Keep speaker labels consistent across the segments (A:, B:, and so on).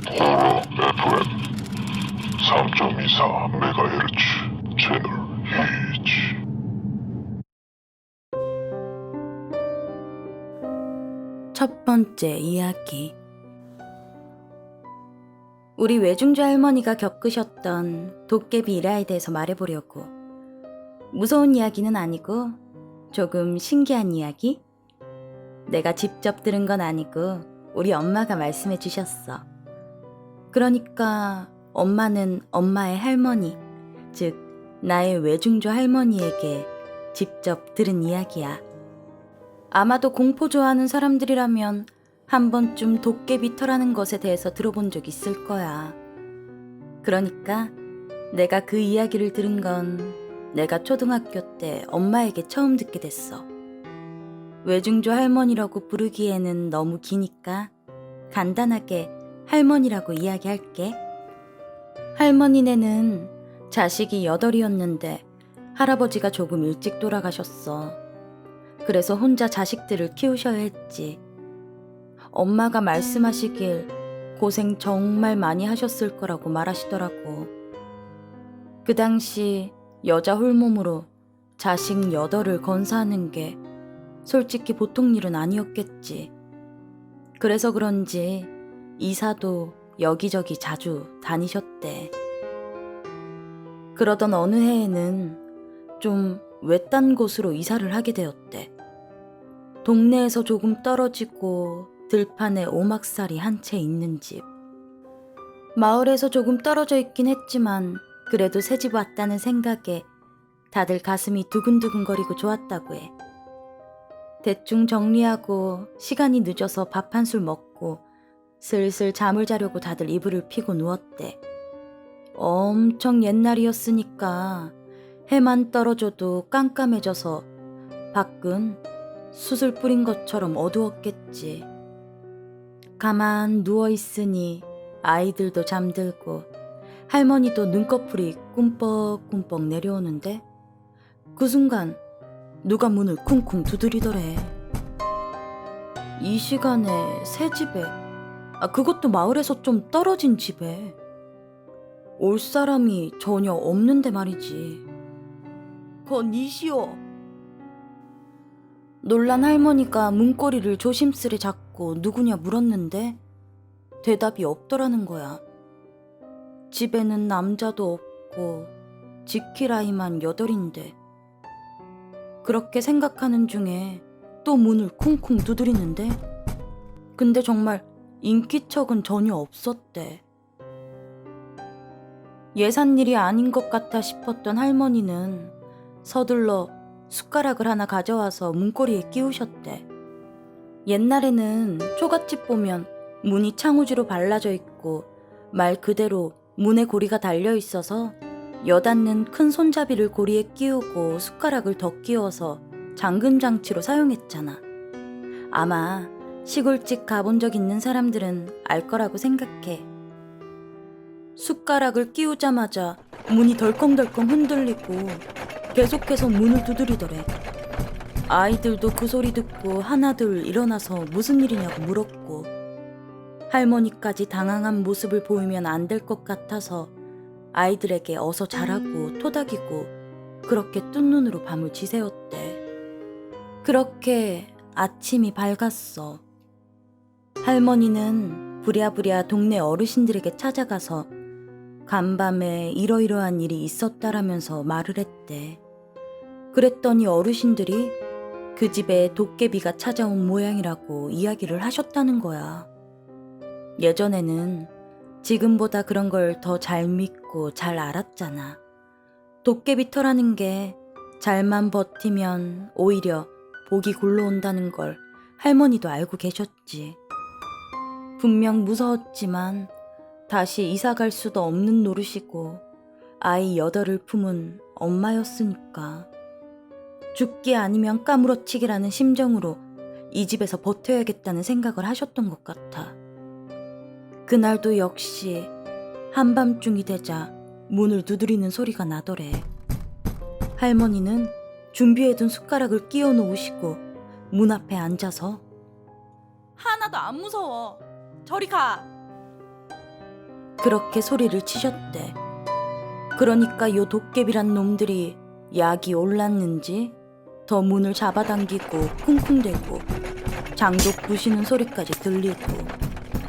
A: 호러 FM 3.24MHz 채널 H.
B: 첫 번째 이야기. 우리 외중주 할머니가 겪으셨던 도깨비 일화에 대해서 말해보려고. 무서운 이야기는 아니고 조금 신기한 이야기? 내가 직접 들은 건 아니고 우리 엄마가 말씀해 주셨어. 그러니까 엄마는 엄마의 할머니, 즉 나의 외중주 할머니에게 직접 들은 이야기야. 아마도 공포 좋아하는 사람들이라면 한 번쯤 도깨비 터라는 것에 대해서 들어본 적 있을 거야. 그러니까 내가 그 이야기를 들은 건 내가 초등학교 때 엄마에게 처음 듣게 됐어. 외중주 할머니라고 부르기에는 너무 기니까 간단하게 할머니라고 이야기할게. 할머니네는 자식이 8이었는데 할아버지가 조금 일찍 돌아가셨어. 그래서 혼자 자식들을 키우셔야 했지. 엄마가 말씀하시길 고생 정말 많이 하셨을 거라고 말하시더라고. 그 당시 여자 홀몸으로 자식 8을 건사하는 게 솔직히 보통 일은 아니었겠지. 그래서 그런지 이사도 여기저기 자주 다니셨대. 그러던 어느 해에는 좀 외딴 곳으로 이사를 하게 되었대. 동네에서 조금 떨어지고 들판에 오막살이 한 채 있는 집. 마을에서 조금 떨어져 있긴 했지만 그래도 새 집 왔다는 생각에 다들 가슴이 두근두근거리고 좋았다고 해. 대충 정리하고 시간이 늦어서 밥 한 술 먹고 슬슬 잠을 자려고 다들 이불을 피고 누웠대. 엄청 옛날이었으니까 해만 떨어져도 깜깜해져서 밖은 숯을 뿌린 것처럼 어두웠겠지. 가만 누워있으니 아이들도 잠들고 할머니도 눈꺼풀이 꿈뻑꿈뻑 내려오는데 그 순간 누가 문을 쿵쿵 두드리더래. 이 시간에 새 집에, 그것도 마을에서 좀 떨어진 집에 올 사람이 전혀 없는데 말이지. 건이시오. 놀란 할머니가 문고리를 조심스레 잡고 누구냐 물었는데 대답이 없더라는 거야. 집에는 남자도 없고 지킬 아이만 8인데. 그렇게 생각하는 중에 또 문을 쿵쿵 두드리는데 근데 정말 인기척은 전혀 없었대. 예산일이 아닌 것 같아 싶었던 할머니는 서둘러 숟가락을 하나 가져와서 문고리에 끼우셨대. 옛날에는 초가집 보면 문이 창호지로 발라져 있고 말 그대로 문에 고리가 달려 있어서 여닫는 큰 손잡이를 고리에 끼우고 숟가락을 더 끼워서 잠금 장치로 사용했잖아. 아마 시골집 가본 적 있는 사람들은 알 거라고 생각해. 숟가락을 끼우자마자 문이 덜컹덜컹 흔들리고 계속해서 문을 두드리더래. 아이들도 그 소리 듣고 하나둘 일어나서 무슨 일이냐고 물었고 할머니까지 당황한 모습을 보이면 안 될 것 같아서 아이들에게 어서 자라고 토닥이고 그렇게 뜬 눈으로 밤을 지새웠대. 그렇게 아침이 밝았어. 할머니는 부랴부랴 동네 어르신들에게 찾아가서 간밤에 이러이러한 일이 있었다라면서 말을 했대. 그랬더니 어르신들이 그 집에 도깨비가 찾아온 모양이라고 이야기를 하셨다는 거야. 예전에는 지금보다 그런 걸 더 잘 믿고 잘 알았잖아. 도깨비 터라는 게 잘만 버티면 오히려 복이 굴러온다는 걸 할머니도 알고 계셨지. 분명 무서웠지만 다시 이사 갈 수도 없는 노릇이고 아이 8을 품은 엄마였으니까 죽기 아니면 까무러치기라는 심정으로 이 집에서 버텨야겠다는 생각을 하셨던 것 같아. 그날도 역시 한밤중이 되자 문을 두드리는 소리가 나더래. 할머니는 준비해둔 숟가락을 끼워 놓으시고 문 앞에 앉아서 하나도 안 무서워. 저리 가. 그렇게 소리를 치셨대. 그러니까 요 도깨비란 놈들이 약이 올랐는지 더 문을 잡아당기고 쿵쿵대고 장독 부시는 소리까지 들리고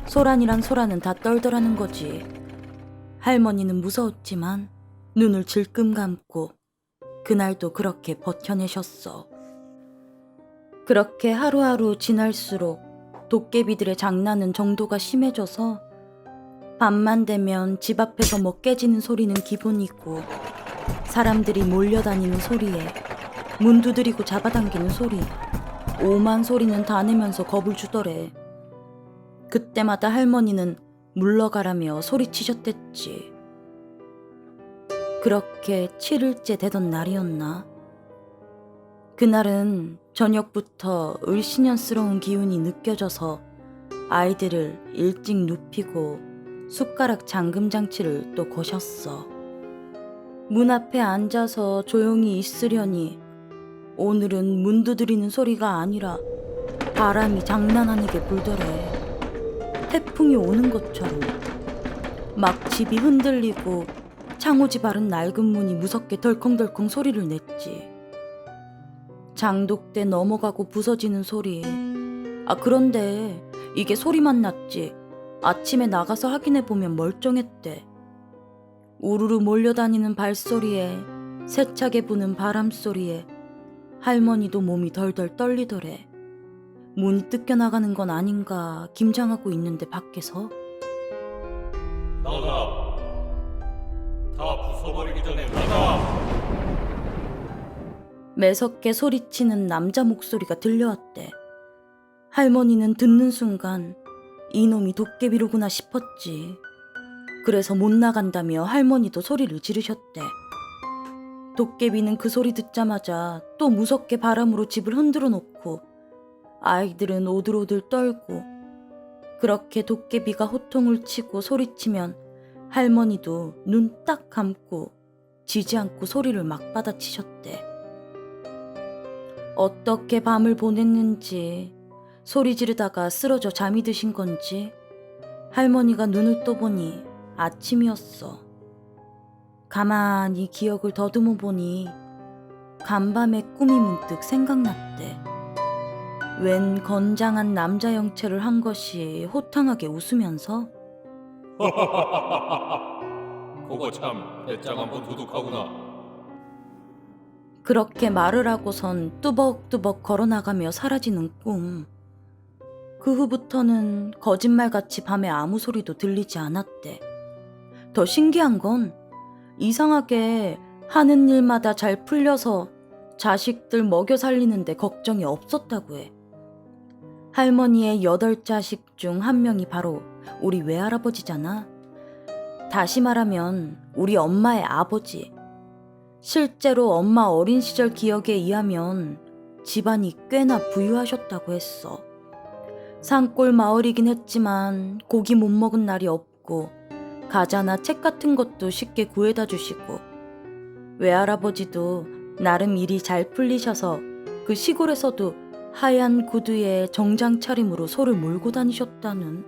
B: 소란이랑 소란은 다 떨더라는 거지. 할머니는 무서웠지만 눈을 질끔 감고 그날도 그렇게 버텨내셨어. 그렇게 하루하루 지날수록 도깨비들의 장난은 정도가 심해져서 밤만 되면 집 앞에서 뭐 깨지는 소리는 기본이고 사람들이 몰려다니는 소리에 문 두드리고 잡아당기는 소리, 오만 소리는 다 내면서 겁을 주더래. 그때마다 할머니는 물러가라며 소리치셨댔지. 그렇게 7일째 되던 날이었나? 그날은 저녁부터 을씨년스러운 기운이 느껴져서 아이들을 일찍 눕히고 숟가락 잠금 장치를 또 거셨어. 문 앞에 앉아서 조용히 있으려니 오늘은 문 두드리는 소리가 아니라 바람이 장난 아니게 불더래. 태풍이 오는 것처럼 막 집이 흔들리고 창호지 바른 낡은 문이 무섭게 덜컹덜컹 소리를 냈지. 장독대 넘어가고 부서지는 소리. 그런데 이게 소리만 났지 아침에 나가서 확인해보면 멀쩡했대. 우르르 몰려다니는 발소리에 세차게 부는 바람소리에 할머니도 몸이 덜덜 떨리더래. 문이 뜯겨나가는 건 아닌가 김장하고 있는데 밖에서
C: 나가! 다 부숴버리기 전에 나가!
B: 매섭게 소리치는 남자 목소리가 들려왔대. 할머니는 듣는 순간 이놈이 도깨비로구나 싶었지. 그래서 못 나간다며 할머니도 소리를 지르셨대. 도깨비는 그 소리 듣자마자 또 무섭게 바람으로 집을 흔들어 놓고 아이들은 오들오들 떨고 그렇게 도깨비가 호통을 치고 소리치면 할머니도 눈 딱 감고 지지 않고 소리를 막 받아치셨대. 어떻게 밤을 보냈는지 소리 지르다가 쓰러져 잠이 드신 건지 할머니가 눈을 떠보니 아침이었어. 가만히 기억을 더듬어 보니 간밤에 꿈이 문득 생각났대. 웬 건장한 남자 형체를 한 것이 호탕하게 웃으면서
C: 그거 참 배짱 한번 도둑하구나.
B: 그렇게 말을 하고선 뚜벅뚜벅 걸어나가며 사라지는 꿈. 그 후부터는 거짓말같이 밤에 아무 소리도 들리지 않았대. 더 신기한 건 이상하게 하는 일마다 잘 풀려서 자식들 먹여 살리는데 걱정이 없었다고 해. 할머니의 8자식 중 한 명이 바로 우리 외할아버지잖아. 다시 말하면 우리 엄마의 아버지. 실제로 엄마 어린 시절 기억에 의하면 집안이 꽤나 부유하셨다고 했어. 산골 마을이긴 했지만 고기 못 먹은 날이 없고 과자나 책 같은 것도 쉽게 구해다 주시고 외할아버지도 나름 일이 잘 풀리셔서 그 시골에서도 하얀 구두에 정장 차림으로 소를 몰고 다니셨다는.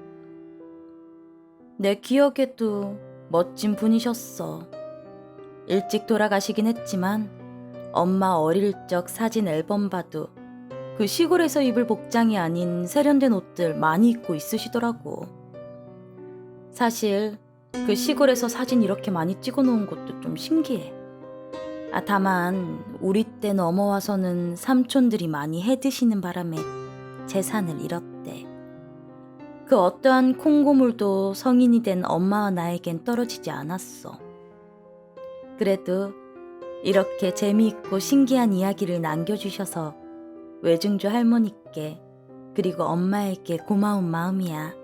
B: 내 기억에도 멋진 분이셨어. 일찍 돌아가시긴 했지만 엄마 어릴 적 사진 앨범 봐도 그 시골에서 입을 복장이 아닌 세련된 옷들 많이 입고 있으시더라고. 사실 그 시골에서 사진 이렇게 많이 찍어 놓은 것도 좀 신기해. 다만 우리 때 넘어와서는 삼촌들이 많이 해드시는 바람에 재산을 잃었대. 그 어떠한 콩고물도 성인이 된 엄마와 나에겐 떨어지지 않았어. 그래도 이렇게 재미있고 신기한 이야기를 남겨주셔서 외증조 할머니께 그리고 엄마에게 고마운 마음이야.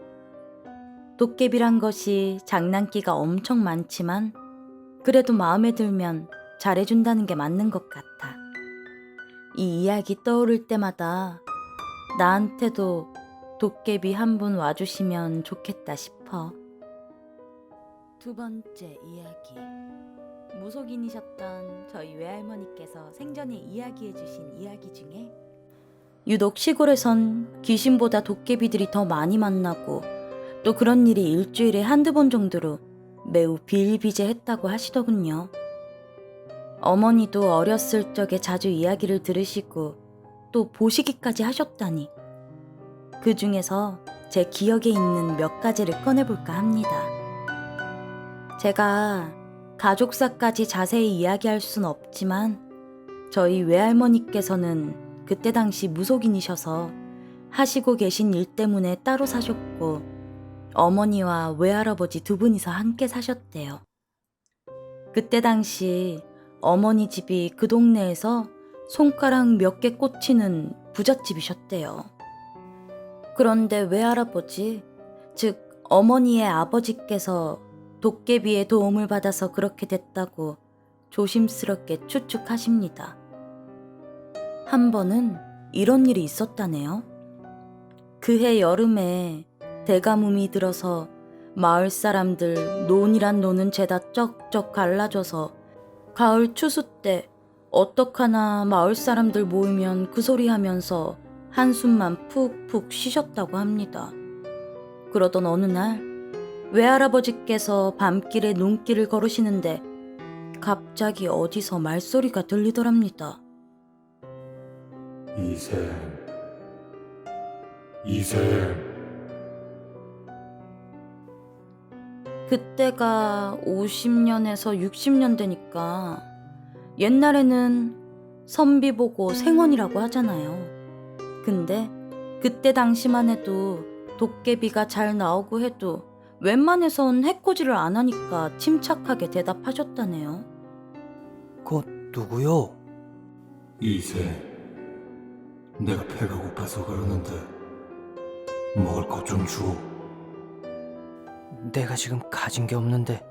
B: 도깨비란 것이 장난기가 엄청 많지만 그래도 마음에 들면 잘해준다는 게 맞는 것 같아. 이 이야기 떠오를 때마다 나한테도 도깨비 한 분 와주시면 좋겠다 싶어. 두 번째 이야기. 무속인이셨던 저희 외할머니께서 생전에 이야기해주신 이야기 중에 유독 시골에선 귀신보다 도깨비들이 더 많이 만나고 또 그런 일이 일주일에 한두 번 정도로 매우 비일비재했다고 하시더군요. 어머니도 어렸을 적에 자주 이야기를 들으시고 또 보시기까지 하셨다니 그 중에서 제 기억에 있는 몇 가지를 꺼내볼까 합니다. 제가 가족사까지 자세히 이야기할 순 없지만 저희 외할머니께서는 그때 당시 무속인이셔서 하시고 계신 일 때문에 따로 사셨고 어머니와 외할아버지 두 분이서 함께 사셨대요. 그때 당시 어머니 집이 그 동네에서 손가락 몇 개 꽂히는 부잣집이셨대요. 그런데 외할아버지, 즉 어머니의 아버지께서 도깨비의 도움을 받아서 그렇게 됐다고 조심스럽게 추측하십니다. 한 번은 이런 일이 있었다네요. 그해 여름에 대가뭄이 들어서 마을 사람들 논이란 논은 죄다 쩍쩍 갈라져서 가을 추수 때 어떡하나 마을 사람들 모이면 그 소리 하면서 한숨만 푹푹 쉬셨다고 합니다. 그러던 어느 날 외할아버지께서 밤길에 눈길을 걸으시는데 갑자기 어디서 말소리가 들리더랍니다.
A: 이샘.
B: 그때가 50년에서 60년 되니까 옛날에는 선비 보고 생원이라고 하잖아요. 근데 그때 당시만 해도 도깨비가 잘 나오고 해도 웬만해선 해코지를 안 하니까 침착하게 대답하셨다네요.
D: 곧 누구요?
A: 이샘. 내가 배가 고파서 그러는데 먹을 것 좀 주오.
D: 내가 지금 가진 게 없는데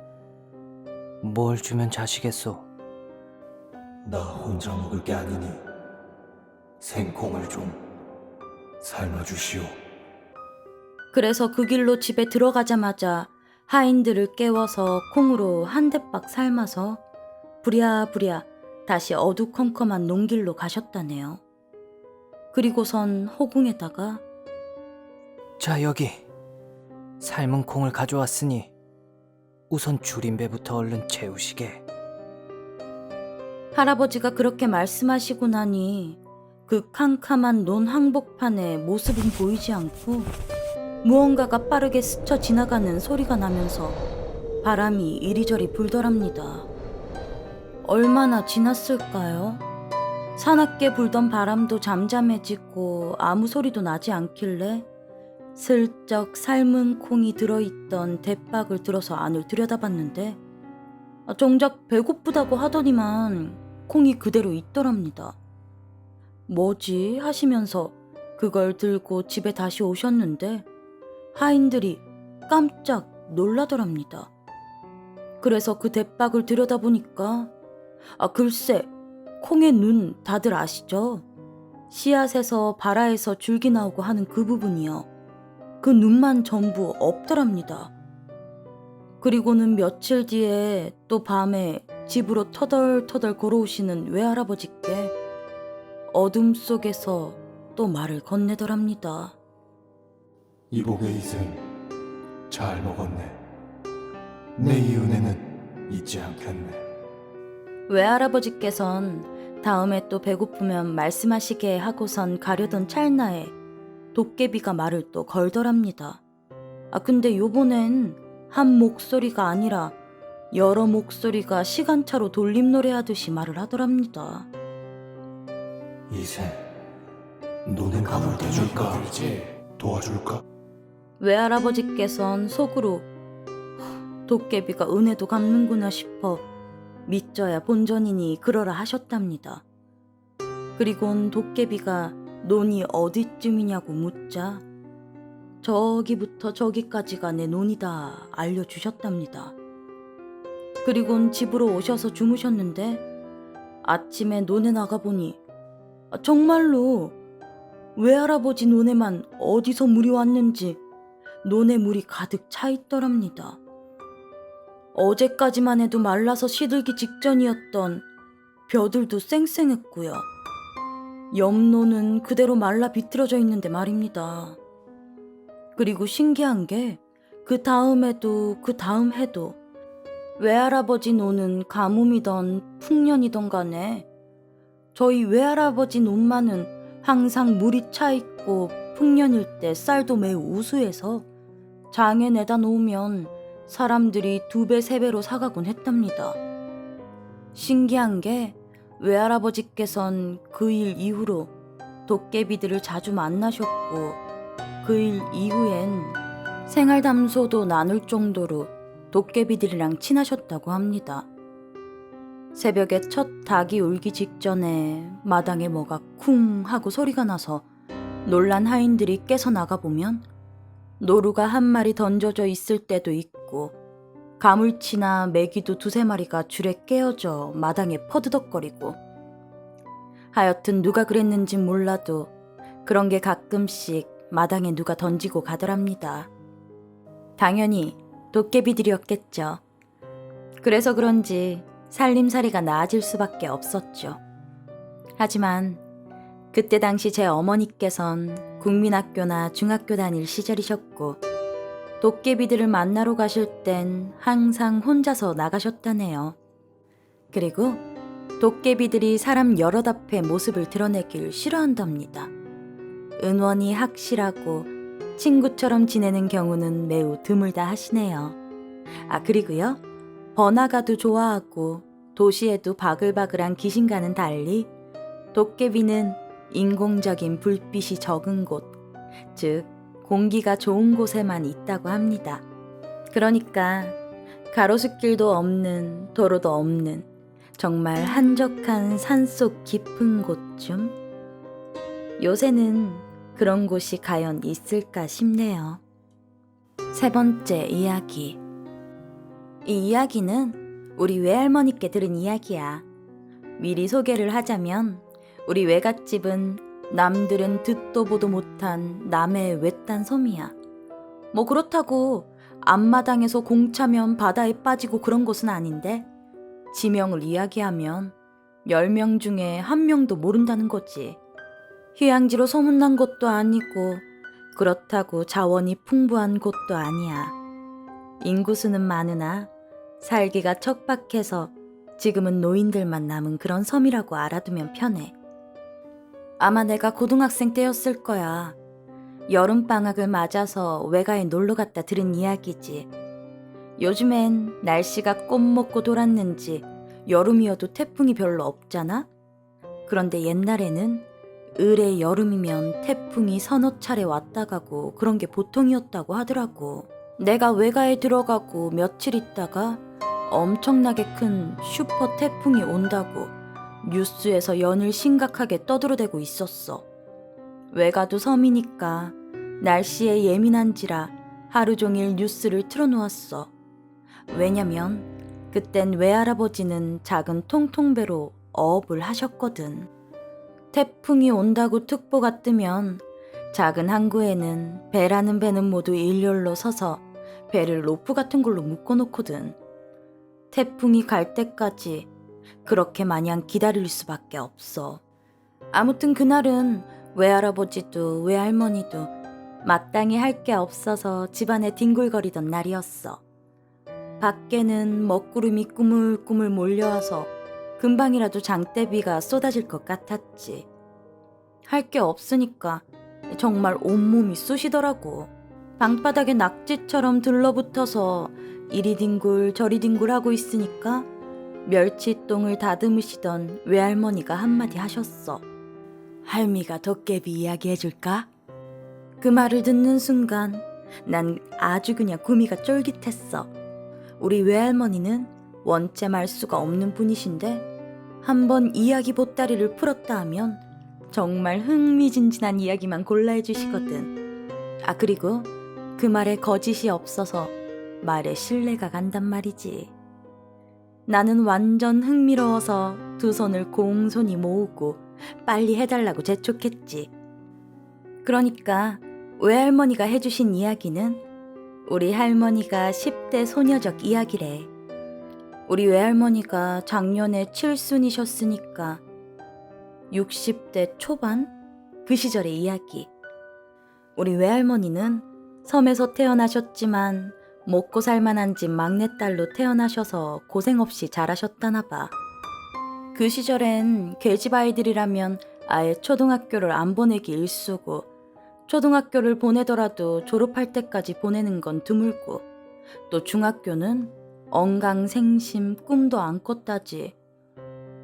D: 뭘 주면 자시겠소?
A: 나 혼자 먹을 게 아니니 생콩을 좀 삶아주시오.
B: 그래서 그 길로 집에 들어가자마자 하인들을 깨워서 콩으로 한 대박 삶아서 부랴부랴 다시 어두컴컴한 논길로 가셨다네요. 그리고선 호궁에다가
D: 자, 여기 삶은 콩을 가져왔으니 우선 줄임배부터 얼른 채우시게.
B: 할아버지가 그렇게 말씀하시고 나니 그 캄캄한 논 한복판에 모습은 보이지 않고 무언가가 빠르게 스쳐 지나가는 소리가 나면서 바람이 이리저리 불더랍니다. 얼마나 지났을까요? 사납게 불던 바람도 잠잠해지고 아무 소리도 나지 않길래 슬쩍 삶은 콩이 들어있던 대박을 들어서 안을 들여다봤는데 정작 배고프다고 하더니만 콩이 그대로 있더랍니다. 뭐지 하시면서 그걸 들고 집에 다시 오셨는데 하인들이 깜짝 놀라더랍니다. 그래서 그 대박을 들여다보니까 글쎄 콩의 눈 다들 아시죠? 씨앗에서 발아에서 줄기 나오고 하는 그 부분이요. 그 눈만 전부 없더랍니다. 그리고는 며칠 뒤에 또 밤에 집으로 터덜터덜 걸어오시는 외할아버지께 어둠 속에서 또 말을 건네더랍니다.
A: 이복의 이샘 잘 먹었네. 내 이 은혜는 잊지 않겠네.
B: 외할아버지께선 다음에 또 배고프면 말씀하시게 하고선 가려던 찰나에 도깨비가 말을 또 걸더랍니다. 근데 요번엔 한 목소리가 아니라 여러 목소리가 시간차로 돌림노래하듯이 말을 하더랍니다.
A: 이샘, 너는 가물 대줄까? 도와줄까?
B: 외할아버지께선 속으로 도깨비가 은혜도 갚는구나 싶어 믿져야 본전이니 그러라 하셨답니다. 그리곤 도깨비가 논이 어디쯤이냐고 묻자 저기부터 저기까지가 내 논이다 알려주셨답니다. 그리곤 집으로 오셔서 주무셨는데 아침에 논에 나가보니 정말로 외할아버지 논에만 어디서 물이 왔는지 논에 물이 가득 차 있더랍니다. 어제까지만 해도 말라서 시들기 직전이었던 벼들도 쌩쌩했고요. 옆논은 그대로 말라 비틀어져 있는데 말입니다. 그리고 신기한 게 그 다음에도 그 다음 해도 외할아버지 노는 가뭄이던 풍년이던 간에 저희 외할아버지 논만은 항상 물이 차 있고 풍년일 때 쌀도 매우 우수해서 장에 내다 놓으면 사람들이 2배, 3배로 사가곤 했답니다. 신기한 게 외할아버지께선 그 일 이후로 도깨비들을 자주 만나셨고 그 일 이후엔 생활담소도 나눌 정도로 도깨비들이랑 친하셨다고 합니다. 새벽에 첫 닭이 울기 직전에 마당에 뭐가 쿵 하고 소리가 나서 놀란 하인들이 깨서 나가보면 노루가 1마리 던져져 있을 때도 있고 가물치나 메기도 2-3마리가 줄에 깨어져 마당에 퍼드덕거리고 하여튼 누가 그랬는진 몰라도 그런 게 가끔씩 마당에 누가 던지고 가더랍니다. 당연히 도깨비들이었겠죠. 그래서 그런지 살림살이가 나아질 수밖에 없었죠. 하지만 그때 당시 제 어머니께선 국민학교나 중학교 다닐 시절이셨고 도깨비들을 만나러 가실 땐 항상 혼자서 나가셨다네요. 그리고 도깨비들이 사람 여럿 앞에 모습을 드러내길 싫어한답니다. 은원이 확실하고 친구처럼 지내는 경우는 매우 드물다 하시네요. 아, 그리고요. 번화가도 좋아하고 도시에도 바글바글한 귀신과는 달리 도깨비는 인공적인 불빛이 적은 곳, 즉 공기가 좋은 곳에만 있다고 합니다. 그러니까 가로수길도 없는, 도로도 없는 정말 한적한 산속 깊은 곳쯤? 요새는 그런 곳이 과연 있을까 싶네요. 3번째 이야기. 이 이야기는 우리 외할머니께 들은 이야기야. 미리 소개를 하자면 우리 외갓집은 남들은 듣도 보도 못한 남의 외딴 섬이야. 뭐 그렇다고 앞마당에서 공차면 바다에 빠지고 그런 곳은 아닌데 지명을 이야기하면 10명 중에 1명도 모른다는 거지. 휴양지로 소문난 곳도 아니고 그렇다고 자원이 풍부한 곳도 아니야. 인구수는 많으나 살기가 척박해서 지금은 노인들만 남은 그런 섬이라고 알아두면 편해. 아마 내가 고등학생 때였을 거야. 여름방학을 맞아서 외가에 놀러 갔다 들은 이야기지. 요즘엔 날씨가 꽃 먹고 돌았는지 여름이어도 태풍이 별로 없잖아? 그런데 옛날에는 을의 여름이면 태풍이 서너 차례 왔다 가고 그런 게 보통이었다고 하더라고. 내가 외가에 들어가고 며칠 있다가 엄청나게 큰 슈퍼 태풍이 온다고 뉴스에서 연일 심각하게 떠들어대고 있었어. 외가도 섬이니까 날씨에 예민한지라 하루 종일 뉴스를 틀어놓았어. 왜냐면 그땐 외할아버지는 작은 통통배로 어업을 하셨거든. 태풍이 온다고 특보가 뜨면 작은 항구에는 배라는 배는 모두 일렬로 서서 배를 로프 같은 걸로 묶어놓거든. 태풍이 갈 때까지 그렇게 마냥 기다릴 수밖에 없어. 아무튼 그날은 외할아버지도 외할머니도 마땅히 할 게 없어서 집안에 뒹굴거리던 날이었어. 밖에는 먹구름이 꾸물꾸물 몰려와서 금방이라도 장대비가 쏟아질 것 같았지. 할 게 없으니까 정말 온몸이 쑤시더라고. 방바닥에 낙지처럼 들러붙어서 이리 뒹굴 저리 뒹굴 하고 있으니까 멸치똥을 다듬으시던 외할머니가 한마디 하셨어. 할미가 도깨비 이야기 해줄까? 그 말을 듣는 순간 난 아주 그냥 구미가 쫄깃했어. 우리 외할머니는 원체 말수가 없는 분이신데 한번 이야기 보따리를 풀었다 하면 정말 흥미진진한 이야기만 골라 해주시거든. 아, 그리고 그 말에 거짓이 없어서 말에 신뢰가 간단 말이지. 나는 완전 흥미로워서 2 손을 공손히 모으고 빨리 해달라고 재촉했지. 그러니까 외할머니가 해주신 이야기는 우리 할머니가 10대 소녀적 이야기래. 우리 외할머니가 작년에 칠순이셨으니까 60대 초반? 그 시절의 이야기. 우리 외할머니는 섬에서 태어나셨지만 먹고 살만한 집 막내딸로 태어나셔서 고생 없이 자라셨다나 봐. 그 시절엔 계집 아이들이라면 아예 초등학교를 안 보내기 일쑤고, 초등학교를 보내더라도 졸업할 때까지 보내는 건 드물고, 또 중학교는 언강생심 꿈도 안 꿨다지.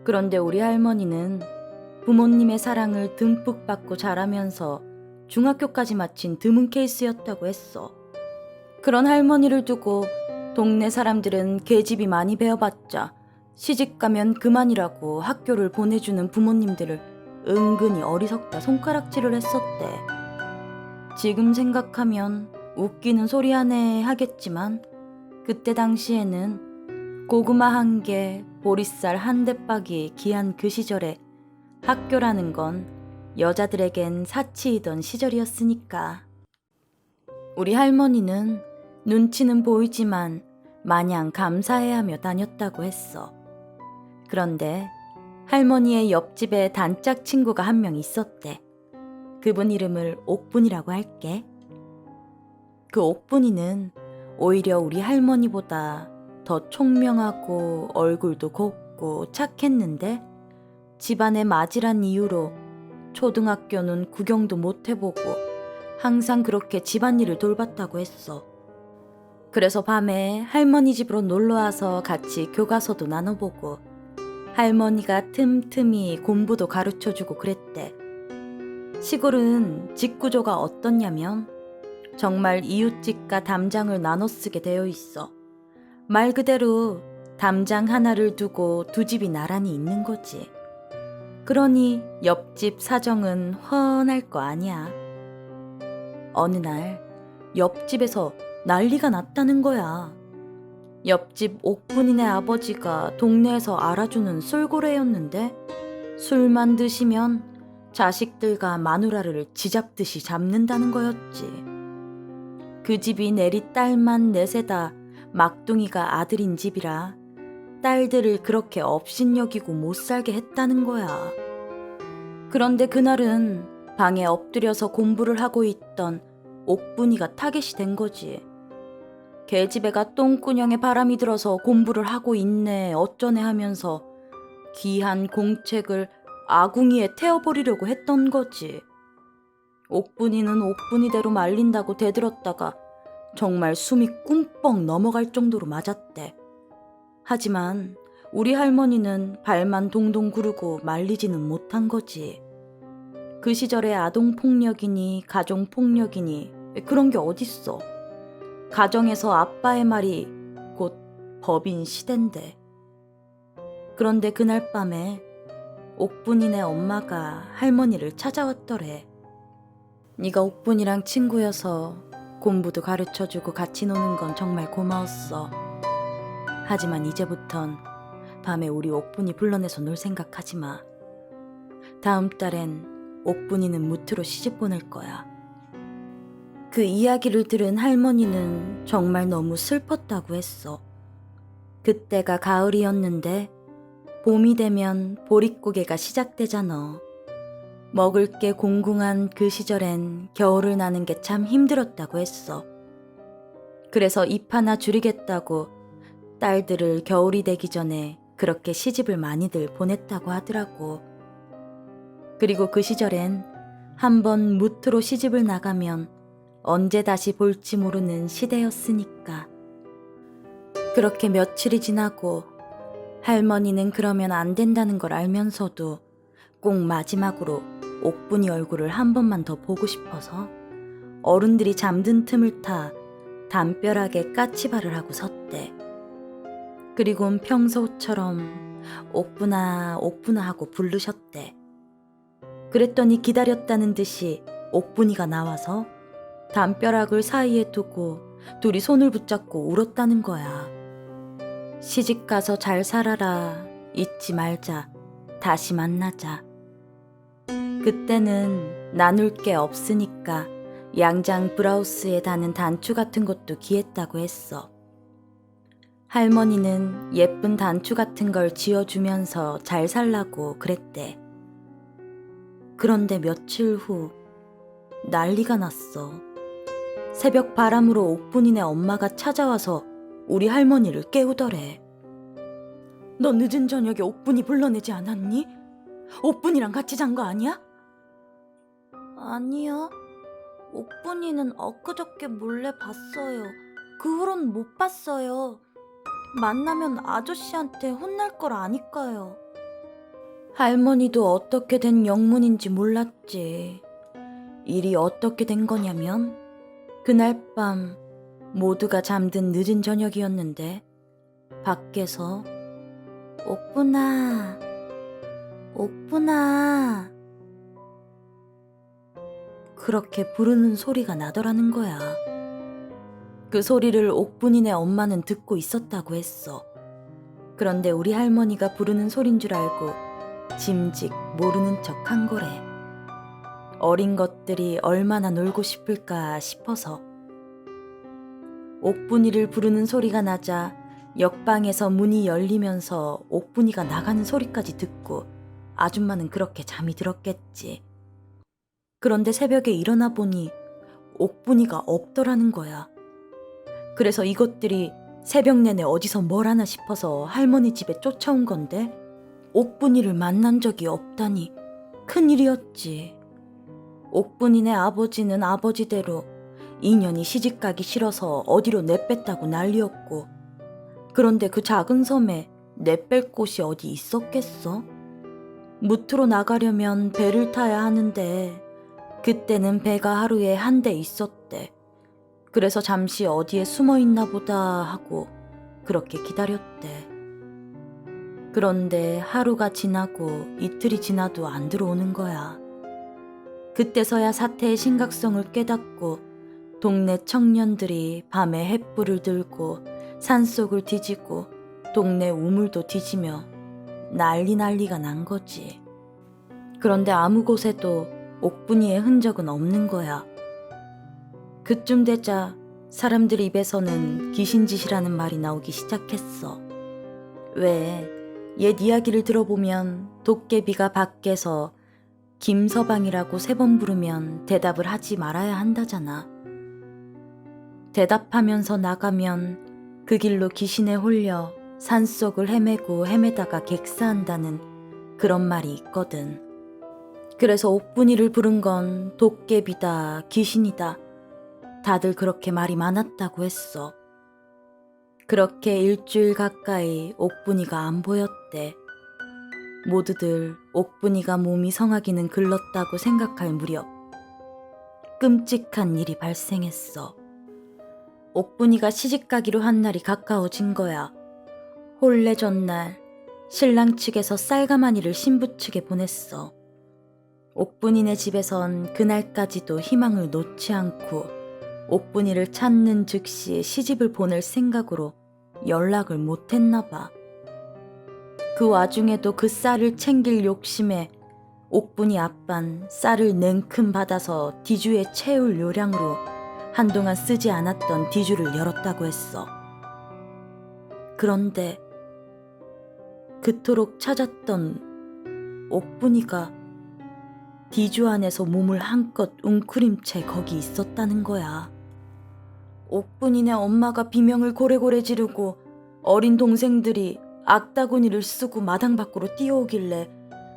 B: 그런데 우리 할머니는 부모님의 사랑을 듬뿍 받고 자라면서 중학교까지 마친 드문 케이스였다고 했어. 그런 할머니를 두고 동네 사람들은 계집이 많이 배워봤자 시집 가면 그만이라고 학교를 보내주는 부모님들을 은근히 어리석다 손가락질을 했었대. 지금 생각하면 웃기는 소리 하네 하겠지만, 그때 당시에는 고구마 한 개, 보리쌀 한 대박이 귀한 그 시절에 학교라는 건 여자들에겐 사치이던 시절이었으니까. 우리 할머니는 눈치는 보이지만 마냥 감사해하며 다녔다고 했어. 그런데 할머니의 옆집에 단짝 친구가 한 명 있었대. 그분 이름을 옥분이라고 할게. 그 옥분이는 오히려 우리 할머니보다 더 총명하고 얼굴도 곱고 착했는데, 집안의 마지란 이유로 초등학교는 구경도 못 해보고 항상 그렇게 집안일을 돌봤다고 했어. 그래서 밤에 할머니 집으로 놀러와서 같이 교과서도 나눠보고 할머니가 틈틈이 공부도 가르쳐주고 그랬대. 시골은 집 구조가 어떻냐면 정말 이웃집과 담장을 나눠 쓰게 되어 있어. 말 그대로 담장 하나를 두고 두 집이 나란히 있는 거지. 그러니 옆집 사정은 훤할 거 아니야. 어느 날 옆집에서 난리가 났다는 거야. 옆집 옥분이네 아버지가 동네에서 알아주는 술고래였는데, 술만 드시면 자식들과 마누라를 쥐잡듯이 잡는다는 거였지. 그 집이 내리 딸만 넷에다 막둥이가 아들인 집이라 딸들을 그렇게 업신여기고 못 살게 했다는 거야. 그런데 그날은 방에 엎드려서 공부를 하고 있던 옥분이가 타겟이 된 거지. 계집애가 똥구녕에 바람이 들어서 공부를 하고 있네 어쩌네 하면서 귀한 공책을 아궁이에 태워버리려고 했던 거지. 옥분이는 옥분이대로 말린다고 대들었다가 정말 숨이 꿍뻑 넘어갈 정도로 맞았대. 하지만 우리 할머니는 발만 동동 구르고 말리지는 못한 거지. 그 시절에 아동폭력이니 가정폭력이니 그런 게 어딨어. 가정에서 아빠의 말이 곧 법인 시댄데. 그런데 그날 밤에 옥분이네 엄마가 할머니를 찾아왔더래. 네가 옥분이랑 친구여서 공부도 가르쳐주고 같이 노는 건 정말 고마웠어. 하지만 이제부턴 밤에 우리 옥분이 불러내서 놀 생각하지 마. 다음 달엔 옥분이는 무트로 시집 보낼 거야. 그 이야기를 들은 할머니는 정말 너무 슬펐다고 했어. 그때가 가을이었는데 봄이 되면 보릿고개가 시작되잖아. 먹을 게 공궁한 그 시절엔 겨울을 나는 게 참 힘들었다고 했어. 그래서 잎 하나 줄이겠다고 딸들을 겨울이 되기 전에 그렇게 시집을 많이들 보냈다고 하더라고. 그리고 그 시절엔 한번 무트로 시집을 나가면 언제 다시 볼지 모르는 시대였으니까. 그렇게 며칠이 지나고 할머니는 그러면 안 된다는 걸 알면서도 꼭 마지막으로 옥분이 얼굴을 한 번만 더 보고 싶어서 어른들이 잠든 틈을 타 담벼락에 까치발을 하고 섰대. 그리곤 평소처럼 옥분아 옥분아 하고 부르셨대. 그랬더니 기다렸다는 듯이 옥분이가 나와서 담벼락을 사이에 두고 둘이 손을 붙잡고 울었다는 거야. 시집가서 잘 살아라. 잊지 말자. 다시 만나자. 그때는 나눌 게 없으니까 양장 브라우스에 다는 단추 같은 것도 귀했다고 했어. 할머니는 예쁜 단추 같은 걸 지어주면서 잘 살라고 그랬대. 그런데 며칠 후 난리가 났어. 새벽 바람으로 옥분이네 엄마가 찾아와서 우리 할머니를 깨우더래. 너 늦은 저녁에 옥분이 불러내지 않았니? 옥분이랑 같이 잔 거 아니야? 아니요. 옥분이는 엊그저께 몰래 봤어요. 그 후론 못 봤어요. 만나면 아저씨한테 혼날 걸 아니까요. 할머니도 어떻게 된 영문인지 몰랐지. 일이 어떻게 된 거냐면 그날 밤 모두가 잠든 늦은 저녁이었는데 밖에서 옥분아, 옥분아 그렇게 부르는 소리가 나더라는 거야. 그 소리를 옥분이네 엄마는 듣고 있었다고 했어. 그런데 우리 할머니가 부르는 소린 줄 알고 짐짓 모르는 척 한 거래. 어린 것들이 얼마나 놀고 싶을까 싶어서. 옥분이를 부르는 소리가 나자 옆방에서 문이 열리면서 옥분이가 나가는 소리까지 듣고 아줌마는 그렇게 잠이 들었겠지. 그런데 새벽에 일어나 보니 옥분이가 없더라는 거야. 그래서 이것들이 새벽 내내 어디서 뭘 하나 싶어서 할머니 집에 쫓아온 건데 옥분이를 만난 적이 없다니 큰일이었지. 옥분이네 아버지는 아버지대로 인연이 시집가기 싫어서 어디로 내뺐다고 난리였고, 그런데 그 작은 섬에 내뺄 곳이 어디 있었겠어? 무트로 나가려면 배를 타야 하는데 그때는 배가 하루에 한 대 있었대. 그래서 잠시 어디에 숨어 있나 보다 하고 그렇게 기다렸대. 그런데 하루가 지나고 이틀이 지나도 안 들어오는 거야. 그때서야 사태의 심각성을 깨닫고 동네 청년들이 밤에 횃불을 들고 산속을 뒤지고 동네 우물도 뒤지며 난리가 난 거지. 그런데 아무 곳에도 옥분이의 흔적은 없는 거야. 그쯤 되자 사람들 입에서는 귀신짓이라는 말이 나오기 시작했어. 왜 옛 이야기를 들어보면 도깨비가 밖에서 김서방이라고 3번 부르면 대답을 하지 말아야 한다잖아. 대답하면서 나가면 그 길로 귀신에 홀려 산속을 헤매고 헤매다가 객사한다는 그런 말이 있거든. 그래서 옥분이를 부른 건 도깨비다, 귀신이다. 다들 그렇게 말이 많았다고 했어. 그렇게 일주일 가까이 옥분이가 안 보였대. 모두들 옥분이가 몸이 성하기는 글렀다고 생각할 무렵 끔찍한 일이 발생했어. 옥분이가 시집가기로 한 날이 가까워진 거야. 혼례 전날 신랑 측에서 쌀가마니를 신부 측에 보냈어. 옥분이네 집에선 그날까지도 희망을 놓지 않고 옥분이를 찾는 즉시 시집을 보낼 생각으로 연락을 못했나 봐. 그 와중에도 그 쌀을 챙길 욕심에 옥분이 아빤 쌀을 냉큼 받아서 디주에 채울 요량으로 한동안 쓰지 않았던 디주를 열었다고 했어. 그런데 그토록 찾았던 옥분이가 디주 안에서 몸을 한껏 웅크린 채 거기 있었다는 거야. 옥분이네 엄마가 비명을 고래고래 지르고 어린 동생들이 악다구니를 쓰고 마당 밖으로 뛰어오길래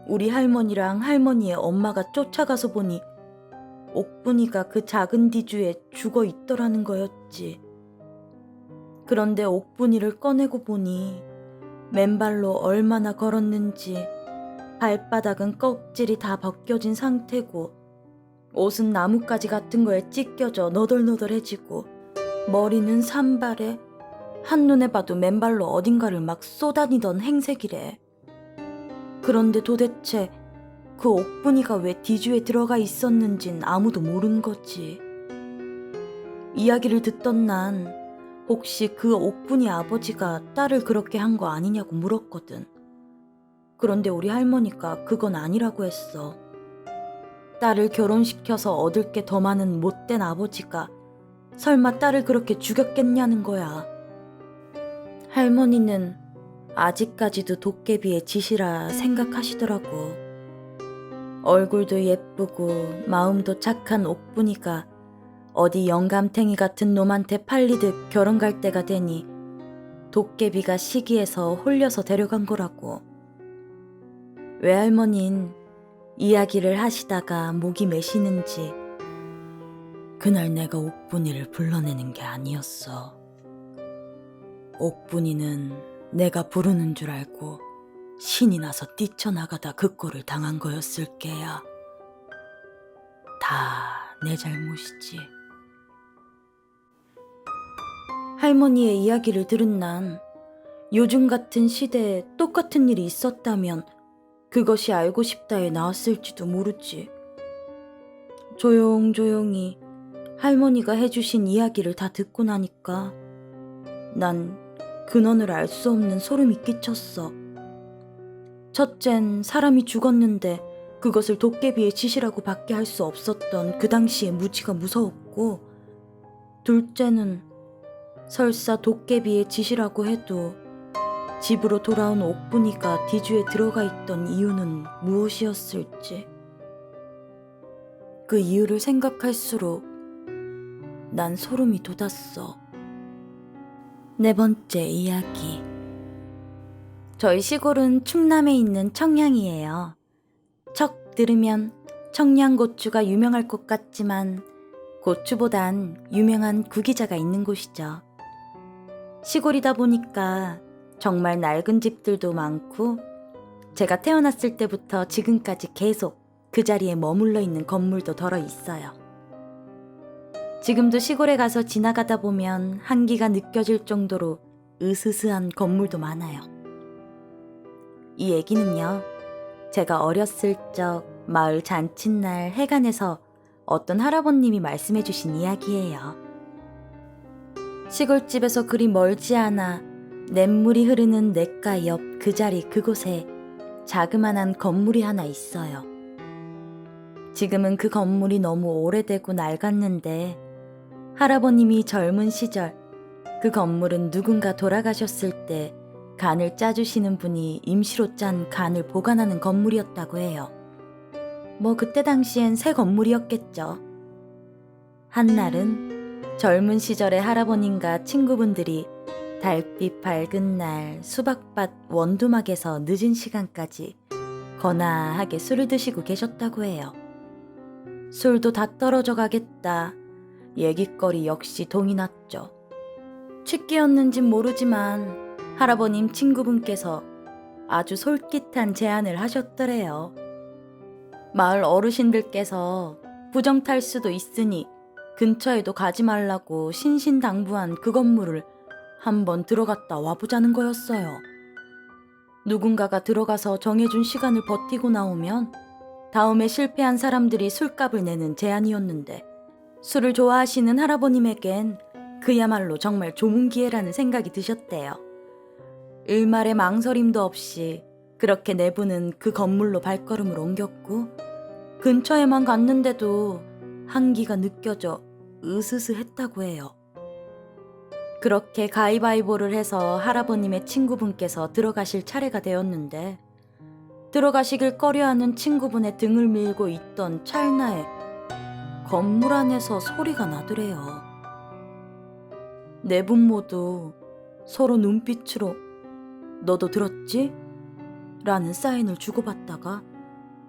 B: 우리 할머니랑 할머니의 엄마가 쫓아가서 보니 옥분이가 그 작은 디주에 죽어 있더라는 거였지. 그런데 옥분이를 꺼내고 보니 맨발로 얼마나 걸었는지 발바닥은 껍질이 다 벗겨진 상태고 옷은 나뭇가지 같은 거에 찢겨져 너덜너덜해지고 머리는 산발에 한눈에 봐도 맨발로 어딘가를 막 쏘다니던 행색이래. 그런데 도대체 그 옥분이가 왜 디주에 들어가 있었는진 아무도 모르는 거지. 이야기를 듣던 난 혹시 그 옥분이 아버지가 딸을 그렇게 한 거 아니냐고 물었거든. 그런데 우리 할머니가 그건 아니라고 했어. 딸을 결혼시켜서 얻을 게 더 많은 못된 아버지가 설마 딸을 그렇게 죽였겠냐는 거야. 할머니는 아직까지도 도깨비의 짓이라 생각하시더라고. 얼굴도 예쁘고 마음도 착한 옥분이가 어디 영감탱이 같은 놈한테 팔리듯 결혼 갈 때가 되니 도깨비가 시기해서 홀려서 데려간 거라고. 외할머닌 이야기를 하시다가 목이 메시는지 그날 내가 옥분이를 불러내는 게 아니었어. 옥분이는 내가 부르는 줄 알고 신이 나서 뛰쳐나가다 그 꼴을 당한 거였을 게야. 다 내 잘못이지. 할머니의 이야기를 들은 난 요즘 같은 시대에 똑같은 일이 있었다면 그것이 알고 싶다에 나왔을지도 모르지. 조용조용히 할머니가 해주신 이야기를 다 듣고 나니까 난 근원을 알 수 없는 소름이 끼쳤어. 첫째는 사람이 죽었는데 그것을 도깨비의 짓이라고 밖에 할 수 없었던 그 당시의 무지가 무서웠고, 둘째는 설사 도깨비의 짓이라고 해도 집으로 돌아온 옥분이가 뒤주에 들어가 있던 이유는 무엇이었을지. 그 이유를 생각할수록 난 소름이 돋았어. 네 번째 이야기. 저희 시골은 충남에 있는 청량이에요. 척 들으면 청양고추가 유명할 것 같지만 고추보단 유명한 구기자가 있는 곳이죠. 시골이다 보니까 정말 낡은 집들도 많고 제가 태어났을 때부터 지금까지 계속 그 자리에 머물러 있는 건물도 덜어 있어요. 지금도 시골에 가서 지나가다 보면 한기가 느껴질 정도로 으스스한 건물도 많아요. 이 얘기는요, 제가 어렸을 적 마을 잔칫날 해관에서 어떤 할아버님이 말씀해 주신 이야기예요. 시골집에서 그리 멀지 않아 냇물이 흐르는 냇가 옆 그 자리 그곳에 자그만한 건물이 하나 있어요. 지금은 그 건물이 너무 오래되고 낡았는데 할아버님이 젊은 시절 그 건물은 누군가 돌아가셨을 때 간을 짜주시는 분이 임시로 짠 간을 보관하는 건물이었다고 해요. 뭐 그때 당시엔 새 건물이었겠죠. 한날은 젊은 시절에 할아버님과 친구분들이 달빛 밝은 날 수박밭 원두막에서 늦은 시간까지 거나하게 술을 드시고 계셨다고 해요. 술도 다 떨어져 가겠다. 얘기거리 역시 동이 났죠. 취기였는진 모르지만 할아버님 친구분께서 아주 솔깃한 제안을 하셨더래요. 마을 어르신들께서 부정 탈 수도 있으니 근처에도 가지 말라고 신신당부한 그 건물을 한번 들어갔다 와보자는 거였어요. 누군가가 들어가서 정해준 시간을 버티고 나오면 다음에 실패한 사람들이 술값을 내는 제안이었는데, 술을 좋아하시는 할아버님에겐 그야말로 정말 좋은 기회라는 생각이 드셨대요. 일말의 망설임도 없이 그렇게 내부는 그 건물로 발걸음을 옮겼고, 근처에만 갔는데도 한기가 느껴져 으스스했다고 해요. 그렇게 가위바위보를 해서 할아버님의 친구분께서 들어가실 차례가 되었는데, 들어가시길 꺼려하는 친구분의 등을 밀고 있던 찰나에 건물 안에서 소리가 나더래요. 네 분 모두 서로 눈빛으로 "너도 들었지?" 라는 사인을 주고받다가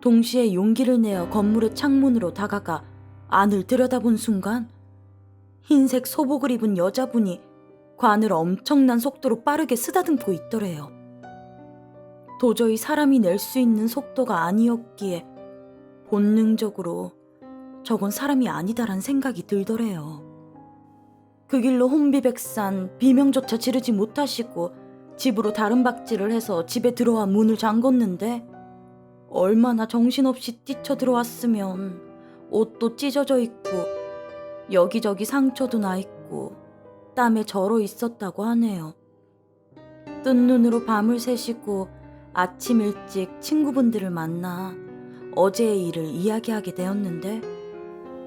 B: 동시에 용기를 내어 건물의 창문으로 다가가 안을 들여다본 순간 흰색 소복을 입은 여자분이 관을 엄청난 속도로 빠르게 쓰다듬고 있더래요. 도저히 사람이 낼 수 있는 속도가 아니었기에 본능적으로 저건 사람이 아니다란 생각이 들더래요. 그 길로 혼비백산 비명조차 지르지 못하시고 집으로 다름박질을 해서 집에 들어와 문을 잠궜는데, 얼마나 정신없이 뛰쳐들어왔으면 옷도 찢어져 있고 여기저기 상처도 나 있고 땀에 절어 있었다고 하네요. 뜬 눈으로 밤을 새시고 아침 일찍 친구분들을 만나 어제의 일을 이야기하게 되었는데,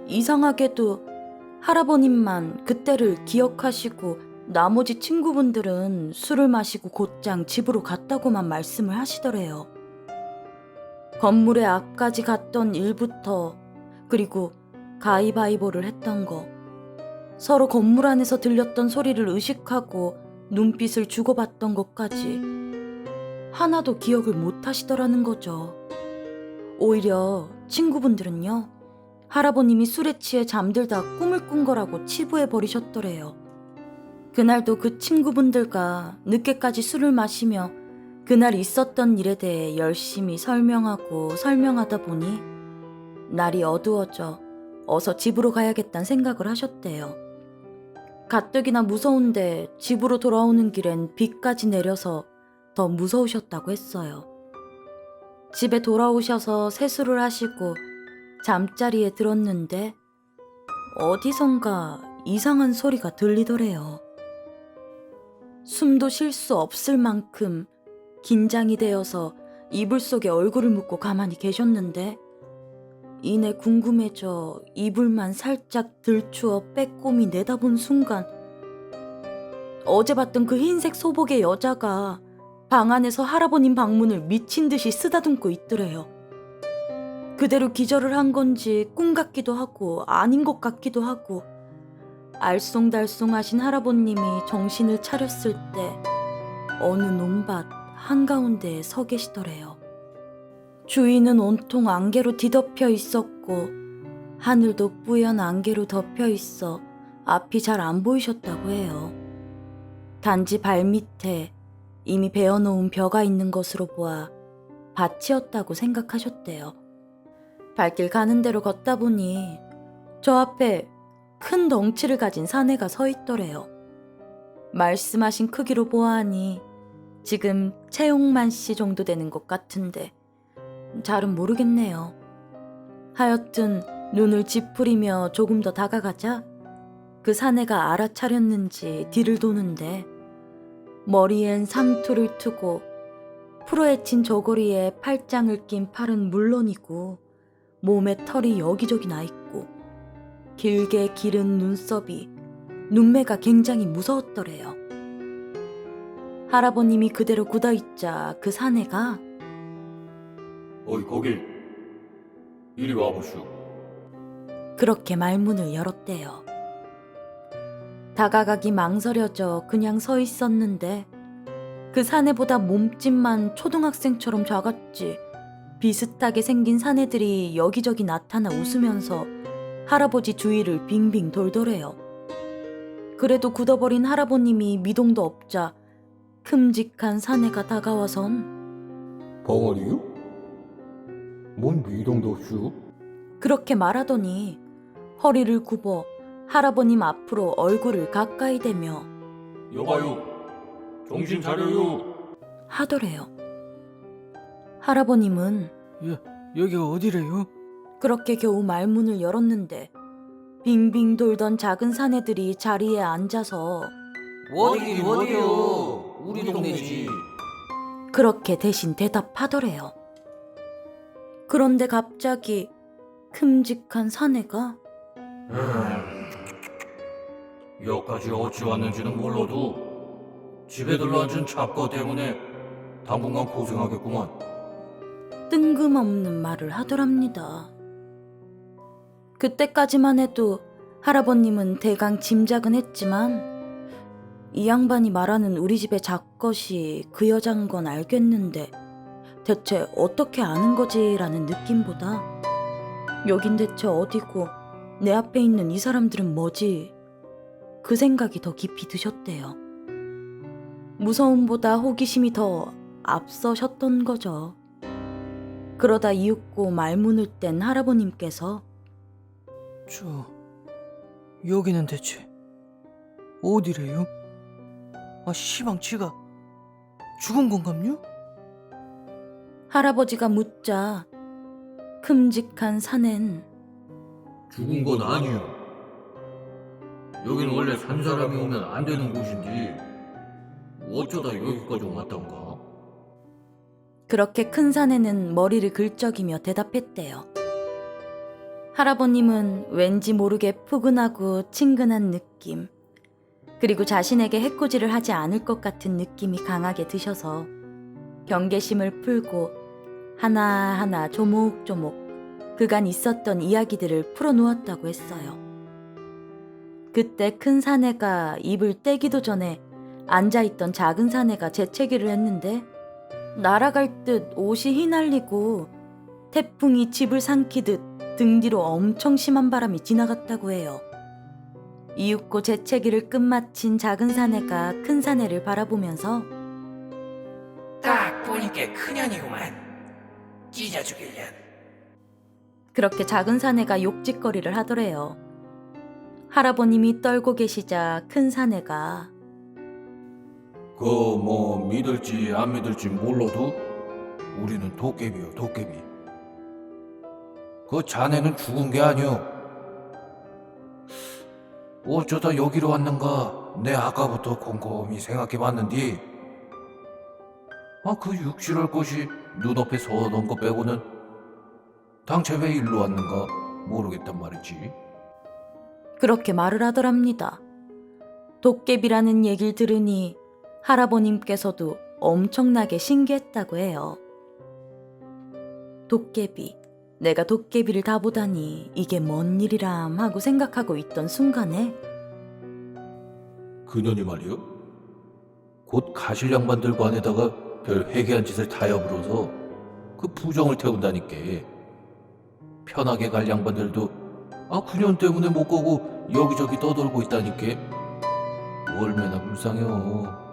B: 이상하게도 할아버님만 그때를 기억하시고 나머지 친구분들은 술을 마시고 곧장 집으로 갔다고만 말씀을 하시더래요. 건물의 앞까지 갔던 일부터, 그리고 가위바위보를 했던 거, 서로 건물 안에서 들렸던 소리를 의식하고 눈빛을 주고받던 것까지 하나도 기억을 못 하시더라는 거죠. 오히려 친구분들은요, 할아버님이 술에 취해 잠들다 꿈을 꾼 거라고 치부해 버리셨더래요. 그날도 그 친구분들과 늦게까지 술을 마시며 그날 있었던 일에 대해 열심히 설명하다 보니 날이 어두워져 어서 집으로 가야겠다는 생각을 하셨대요. 가뜩이나 무서운데 집으로 돌아오는 길엔 비까지 내려서 더 무서우셨다고 했어요. 집에 돌아오셔서 세수를 하시고 잠자리에 들었는데 어디선가 이상한 소리가 들리더래요. 숨도 쉴 수 없을 만큼 긴장이 되어서 이불 속에 얼굴을 묻고 가만히 계셨는데 이내 궁금해져 이불만 살짝 들추어 빼꼼히 내다본 순간 어제 봤던 그 흰색 소복의 여자가 방 안에서 할아버님 방문을 미친 듯이 쓰다듬고 있더래요. 그대로 기절을 한 건지 꿈 같기도 하고 아닌 것 같기도 하고 알쏭달쏭하신 할아버님이 정신을 차렸을 때 어느 논밭 한가운데에 서 계시더래요. 주위는 온통 안개로 뒤덮여 있었고 하늘도 뿌연 안개로 덮여 있어 앞이 잘 안 보이셨다고 해요. 단지 발밑에 이미 베어놓은 벼가 있는 것으로 보아 밭이었다고 생각하셨대요. 발길 가는 대로 걷다 보니 저 앞에 큰 덩치를 가진 사내가 서 있더래요. 말씀하신 크기로 보아하니 지금 최용만 씨 정도 되는 것 같은데 잘은 모르겠네요. 하여튼 눈을 찌푸리며 조금 더 다가가자 그 사내가 알아차렸는지 뒤를 도는데 머리엔 상투를 트고 풀어헤친 저고리에 팔짱을 낀 팔은 물론이고 몸에 털이 여기저기 나 있고 길게 기른 눈썹이 눈매가 굉장히 무서웠더래요. 할아버님이 그대로 굳어있자 그 사내가
C: 어이 거기 이리 와보시오.
B: 그렇게 말문을 열었대요. 다가가기 망설여져 그냥 서 있었는데 그 사내보다 몸집만 초등학생처럼 작았지 비슷하게 생긴 사내들이 여기저기 나타나 웃으면서 할아버지 주위를 빙빙 돌더래요. 그래도 굳어버린 할아버님이 미동도 없자 큼직한 사내가 다가와선
A: 벙어리요? 뭔 미동도 없슈?
B: 그렇게 말하더니 허리를 굽어 할아버님 앞으로 얼굴을 가까이 대며
C: 여봐요. 정신 차려요.
B: 하더래요. 할아버님은
D: 여기가 어디래요?
B: 그렇게 겨우 말문을 열었는데 빙빙 돌던 작은 사내들이 자리에 앉아서
D: 어디긴 어디요? 우리 동네지.
B: 그렇게 대신 대답하더래요. 그런데 갑자기 큼직한 사내가
C: 여기까지 어찌 왔는지는 몰라도 집에 들러앉은 잡거 때문에 당분간 고생하겠구만.
B: 뜬금없는 말을 하더랍니다. 그때까지만 해도 할아버님은 대강 짐작은 했지만 이 양반이 말하는 우리 집의 잡것이 그 여잔 건 알겠는데 대체 어떻게 아는 거지라는 느낌보다 여긴 대체 어디고 내 앞에 있는 이 사람들은 뭐지? 그 생각이 더 깊이 드셨대요. 무서움보다 호기심이 더 앞서셨던 거죠. 그러다 이윽고 말문을 뗀 할아버님께서
D: 여기는 대체 어디래요? 시방 지가 죽은 건감요?
B: 할아버지가 묻자 큼직한 사내는
C: 죽은 건 아니야. 여긴 원래 산 사람이 오면 안 되는 곳인데 어쩌다 여기까지 왔던가.
B: 그렇게 큰 사내는 머리를 긁적이며 대답했대요. 할아버님은 왠지 모르게 푸근하고 친근한 느낌, 그리고 자신에게 해코지를 하지 않을 것 같은 느낌이 강하게 드셔서 경계심을 풀고 하나하나 조목조목 그간 있었던 이야기들을 풀어놓았다고 했어요. 그때 큰 사내가 입을 떼기도 전에 앉아있던 작은 사내가 재채기를 했는데 날아갈 듯 옷이 휘날리고 태풍이 집을 삼키듯 등 뒤로 엄청 심한 바람이 지나갔다고 해요. 이윽고 재채기를 끝마친 작은 사내가 큰 사내를 바라보면서
E: 딱 보니까 큰년이구만. 찢어 죽일년.
B: 그렇게 작은 사내가 욕짓거리를 하더래요. 할아버님이 떨고 계시자 큰 사내가
C: 그 뭐 믿을지 안 믿을지 몰라도 우리는 도깨비요, 도깨비. 그 자네는 죽은 게 아니오. 어쩌다 여기로 왔는가 내 아까부터 곰곰이 생각해봤는디 그 육실할 것이 눈앞에 서던 거 빼고는 당최 왜 일로 왔는가 모르겠단 말이지.
B: 그렇게 말을 하더랍니다. 도깨비라는 얘기를 들으니 할아버님께서도 엄청나게 신기했다고 해요. 도깨비, 내가 도깨비를 다 보다니 이게 뭔 일이람 하고 생각하고 있던 순간에
C: 그년이 말이요? 곧 가실 양반들 관에다가 별 회개한 짓을 다 여부러서 그 부정을 태운다니께. 편하게 갈 양반들도 그년 때문에 못 가고 여기저기 떠돌고 있다니께. 얼마나 불쌍해요.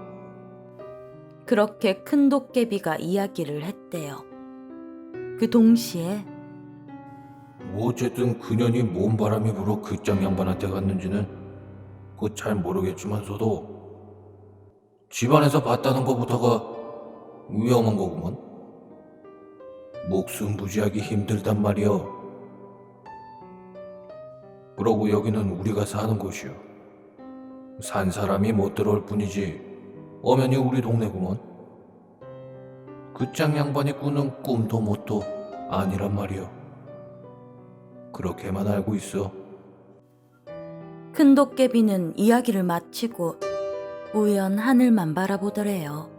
B: 그렇게 큰 도깨비가 이야기를 했대요. 그 동시에
C: 어쨌든 그년이 뭔 바람이 불어 그짱 양반한테 갔는지는 그거 잘 모르겠지만서도 집안에서 봤다는 것부터가 위험한 거구먼. 목숨 부지하기 힘들단 말이여. 그러고 여기는 우리가 사는 곳이요. 산 사람이 못 들어올 뿐이지 엄연히 우리 동네구먼. 그짱 양반이 꾸는 꿈도 뭣도 아니란 말이여. 그렇게만 알고 있어.
B: 큰 도깨비는 이야기를 마치고 우연 하늘만 바라보더래요.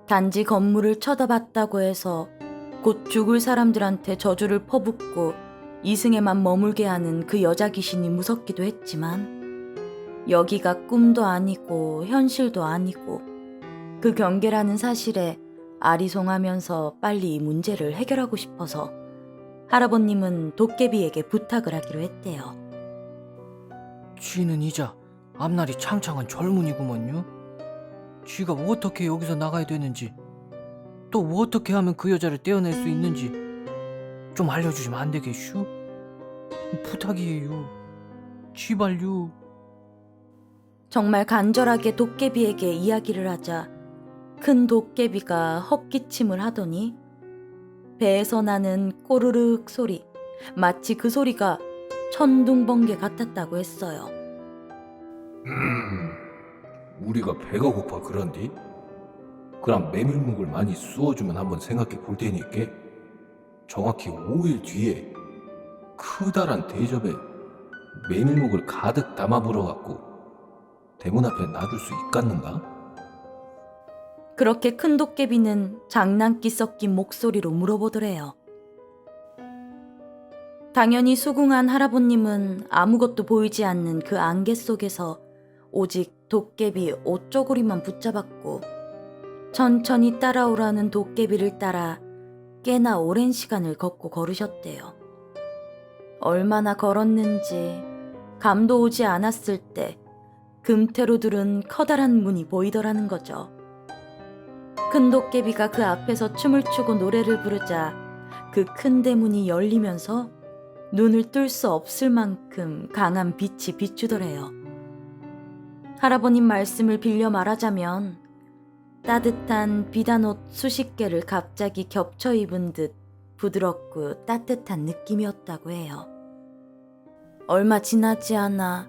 B: 단지 건물을 쳐다봤다고 해서 곧 죽을 사람들한테 저주를 퍼붓고 이승에만 머물게 하는 그 여자 귀신이 무섭기도 했지만 여기가 꿈도 아니고 현실도 아니고 그 경계라는 사실에 아리송하면서 빨리 이 문제를 해결하고 싶어서 할아버님은 도깨비에게 부탁을 하기로 했대요.
D: 쥐는 이자 앞날이 창창한 젊은이구먼요. 쥐가 어떻게 여기서 나가야 되는지, 또 어떻게 하면 그 여자를 떼어낼 수 있는지 좀 알려주시면 안 되겠슈? 부탁이에요. 쥐발요.
B: 정말 간절하게 도깨비에게 이야기를 하자 큰 도깨비가 헛기침을 하더니 배에서 나는 꼬르륵 소리, 마치 그 소리가 천둥번개 같았다고 했어요.
C: 우리가 배가 고파 그런디? 그럼 메밀묵을 많이 쑤어주면 한번 생각해 볼 테니까 정확히 5일 뒤에 크다란 대접에 메밀묵을 가득 담아 불어갖고 대문 앞에 놔줄 수 있겠는가?
B: 그렇게 큰 도깨비는 장난기 섞인 목소리로 물어보더래요. 당연히 수긍한 할아버님은 아무것도 보이지 않는 그 안개 속에서 오직 도깨비 옷조구리만 붙잡았고 천천히 따라오라는 도깨비를 따라 꽤나 오랜 시간을 걷고 걸으셨대요. 얼마나 걸었는지 감도 오지 않았을 때 금태로 두른 커다란 문이 보이더라는 거죠. 큰 도깨비가 그 앞에서 춤을 추고 노래를 부르자 그 큰 대문이 열리면서 눈을 뜰 수 없을 만큼 강한 빛이 비추더래요. 할아버님 말씀을 빌려 말하자면 따뜻한 비단옷 수십 개를 갑자기 겹쳐 입은 듯 부드럽고 따뜻한 느낌이었다고 해요. 얼마 지나지 않아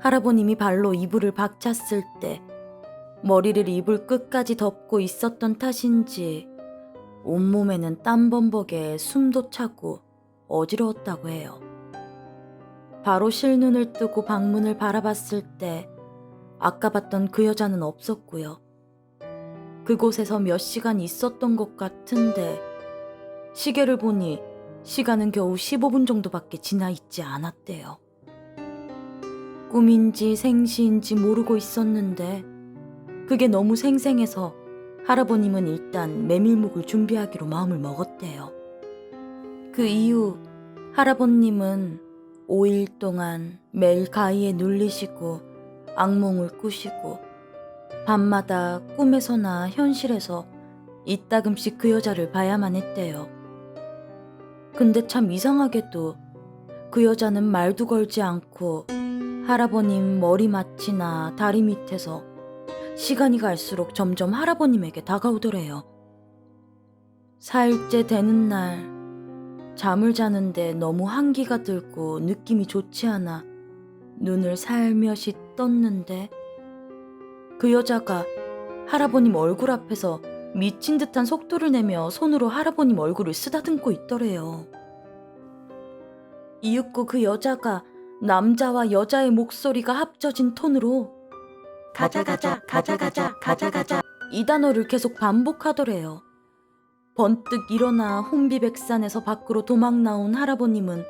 B: 할아버님이 발로 이불을 박찼을 때 머리를 이불 끝까지 덮고 있었던 탓인지 온몸에는 땀범벅에 숨도 차고 어지러웠다고 해요. 바로 실눈을 뜨고 방문을 바라봤을 때 아까 봤던 그 여자는 없었고요. 그곳에서 몇 시간 있었던 것 같은데 시계를 보니 시간은 겨우 15분 정도밖에 지나 있지 않았대요. 꿈인지 생시인지 모르고 있었는데 그게 너무 생생해서 할아버님은 일단 메밀묵을 준비하기로 마음을 먹었대요. 그 이후 할아버님은 5일 동안 매일 가위에 눌리시고 악몽을 꾸시고 밤마다 꿈에서나 현실에서 이따금씩 그 여자를 봐야만 했대요. 근데 참 이상하게도 그 여자는 말도 걸지 않고 할아버님 머리맡이나 다리 밑에서 시간이 갈수록 점점 할아버님에게 다가오더래요. 4일째 되는 날 잠을 자는데 너무 한기가 들고 느낌이 좋지 않아 눈을 살며시 떴는데 그 여자가 할아버님 얼굴 앞에서 미친 듯한 속도를 내며 손으로 할아버님 얼굴을 쓰다듬고 있더래요. 이윽고 그 여자가 남자와 여자의 목소리가 합쳐진 톤으로 가자 가자 가자 가자 가자 가자 이 단어를 계속 반복하더래요. 번뜩 일어나 혼비백산에서 밖으로 도망 나온 할아버님은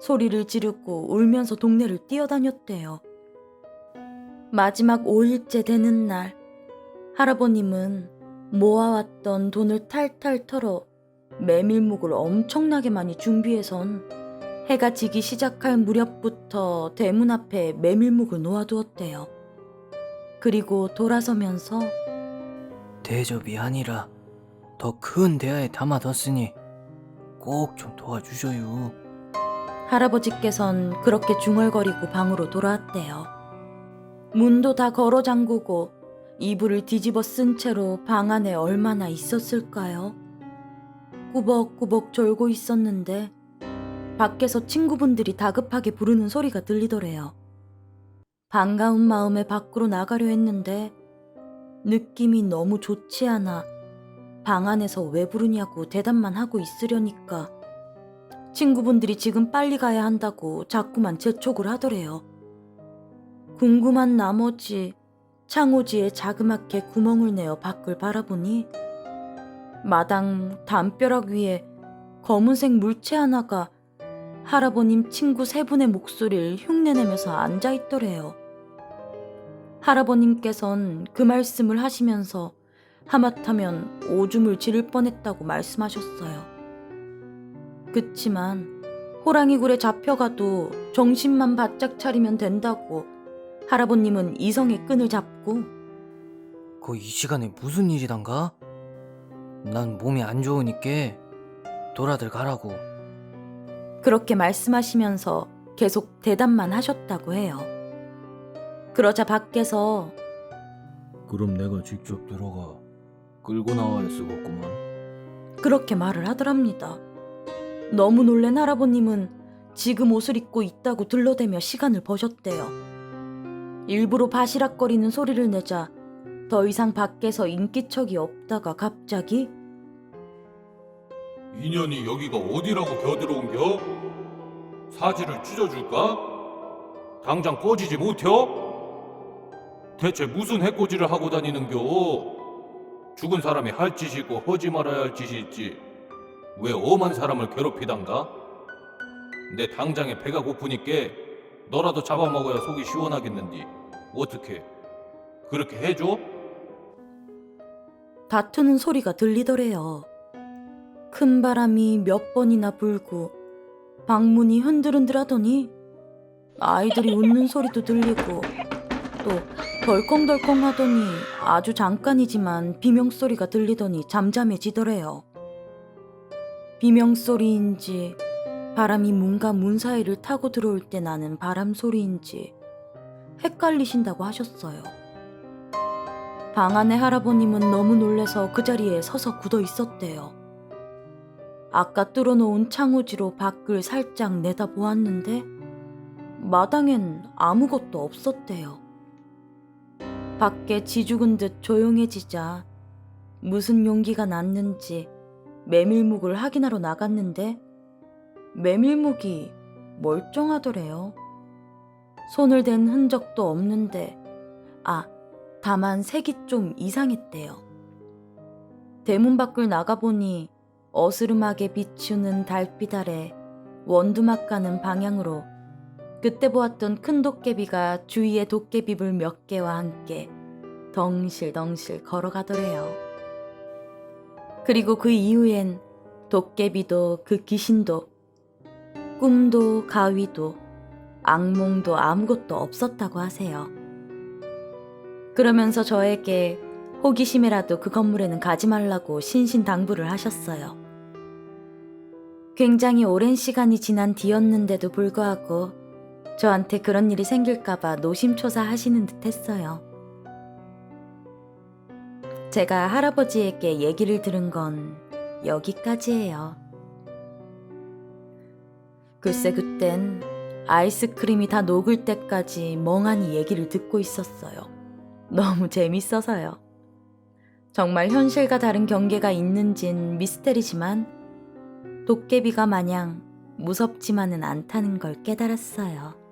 B: 소리를 지르고 울면서 동네를 뛰어다녔대요. 마지막 5일째 되는 날 할아버님은 모아왔던 돈을 탈탈 털어 메밀묵을 엄청나게 많이 준비해선 해가 지기 시작할 무렵부터 대문 앞에 메밀묵을 놓아두었대요. 그리고 돌아서면서
D: 대접이 아니라 더 큰 대야에 담아뒀으니 꼭 좀 도와주셔요.
B: 할아버지께선 그렇게 중얼거리고 방으로 돌아왔대요. 문도 다 걸어 잠그고 이불을 뒤집어 쓴 채로 방 안에 얼마나 있었을까요? 꾸벅꾸벅 졸고 있었는데 밖에서 친구분들이 다급하게 부르는 소리가 들리더래요. 반가운 마음에 밖으로 나가려 했는데 느낌이 너무 좋지 않아 방 안에서 왜 부르냐고 대답만 하고 있으려니까 친구분들이 지금 빨리 가야 한다고 자꾸만 재촉을 하더래요. 궁금한 나머지 창호지에 자그맣게 구멍을 내어 밖을 바라보니 마당 담벼락 위에 검은색 물체 하나가 할아버님 친구 세 분의 목소리를 흉내내면서 앉아있더래요. 할아버님께선 그 말씀을 하시면서 하마터면 오줌을 지를 뻔했다고 말씀하셨어요. 그치만 호랑이 굴에 잡혀가도 정신만 바짝 차리면 된다고 할아버님은 이성의 끈을 잡고
D: 그 이 시간에 무슨 일이단가? 난 몸이 안 좋으니까 돌아들 가라고.
B: 그렇게 말씀하시면서 계속 대답만 하셨다고 해요. 그러자 밖에서
C: 그럼 내가 직접 들어가 끌고 나와야 쓰겠구만.
B: 그렇게 말을 하더랍니다. 너무 놀란 할아버님은 지금 옷을 입고 있다고 들러대며 시간을 버셨대요. 일부러 바시락거리는 소리를 내자 더 이상 밖에서 인기척이 없다가 갑자기
C: 인연이 여기가 어디라고 겨들어온겨? 사지를 찢어줄까? 당장 꺼지지 못혀? 대체 무슨 해코지를 하고 다니는겨? 죽은 사람이 할 짓이 있고 하지 말아야 할 짓이 있지. 왜 엄한 사람을 괴롭히단가? 내 당장에 배가 고프니까 너라도 잡아먹어야 속이 시원하겠는디. 어떻게 그렇게 해줘?
B: 다투는 소리가 들리더래요. 큰 바람이 몇 번이나 불고 방문이 흔들흔들하더니 아이들이 웃는 소리도 들리고 또 덜컹덜컹 하더니 아주 잠깐이지만 비명소리가 들리더니 잠잠해지더래요. 비명소리인지 바람이 문과 문 사이를 타고 들어올 때 나는 바람소리인지 헷갈리신다고 하셨어요. 방 안의 할아버님은 너무 놀라서 그 자리에 서서 굳어 있었대요. 아까 뚫어놓은 창호지로 밖을 살짝 내다보았는데 마당엔 아무것도 없었대요. 밖에 지죽은 듯 조용해지자 무슨 용기가 났는지 메밀묵을 확인하러 나갔는데 메밀묵이 멀쩡하더래요. 손을 댄 흔적도 없는데 다만 색이 좀 이상했대요. 대문 밖을 나가보니 어스름하게 비추는 달빛 아래 원두막 가는 방향으로 그때 보았던 큰 도깨비가 주위에 도깨비불 몇 개와 함께 덩실덩실 걸어가더래요. 그리고 그 이후엔 도깨비도 그 귀신도 꿈도 가위도 악몽도 아무것도 없었다고 하세요. 그러면서 저에게 호기심에라도 그 건물에는 가지 말라고 신신당부를 하셨어요. 굉장히 오랜 시간이 지난 뒤였는데도 불구하고 저한테 그런 일이 생길까봐 노심초사하시는 듯 했어요. 제가 할아버지에게 얘기를 들은 건 여기까지예요. 글쎄 그땐 아이스크림이 다 녹을 때까지 멍하니 얘기를 듣고 있었어요. 너무 재밌어서요. 정말 현실과 다른 경계가 있는진 미스테리지만 도깨비가 마냥 무섭지만은 않다는 걸 깨달았어요.